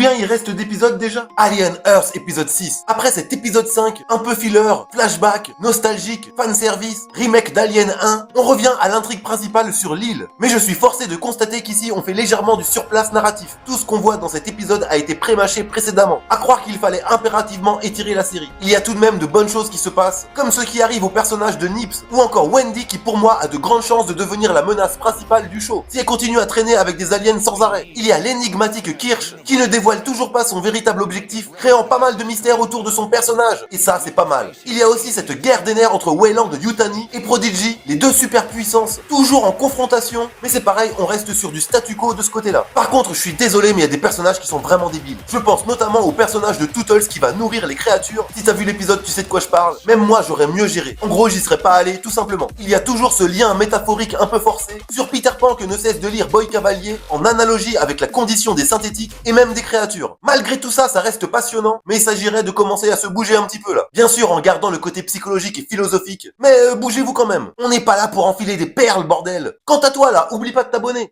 Combien il reste d'épisodes déjà? Alien Earth épisode 6. Après cet épisode 5, un peu filler, flashback, nostalgique, fanservice, remake d'Alien 1, on revient à l'intrigue principale sur l'île. Mais je suis forcé de constater qu'ici on fait légèrement du surplace narratif. Tout ce qu'on voit dans cet épisode a été pré-mâché précédemment. À croire qu'il fallait impérativement étirer la série. Il y a tout de même de bonnes choses qui se passent, comme ce qui arrive au personnage de Nips, ou encore Wendy qui pour moi a de grandes chances de devenir la menace principale du show, si elle continue à traîner avec des aliens sans arrêt. Il y a l'énigmatique Kirsch, qui ne dévoile toujours pas son véritable objectif, créant pas mal de mystères autour de son personnage, et ça c'est pas mal. Il y a aussi cette guerre des nerfs entre Weyland Yutani et Prodigy, les deux superpuissances, toujours en confrontation, mais c'est pareil, on reste sur du statu quo de ce côté-là. Par contre, je suis désolé, mais il y a des personnages qui sont vraiment débiles. Je pense notamment au personnage de Tootles qui va nourrir les créatures. Si t'as vu l'épisode, tu sais de quoi je parle. Même moi, j'aurais mieux géré. En gros, j'y serais pas allé, tout simplement. Il y a toujours ce lien métaphorique un peu forcé sur Peter Pan que ne cesse de lire Boy Cavalier en analogie avec la condition des synthétiques et même des créatures. Malgré tout ça, ça reste passionnant, mais il s'agirait de commencer à se bouger un petit peu là. Bien sûr, en gardant le côté psychologique et philosophique, mais bougez-vous quand même. On n'est pas là pour enfiler des perles, bordel. Quant à toi là, oublie pas de t'abonner.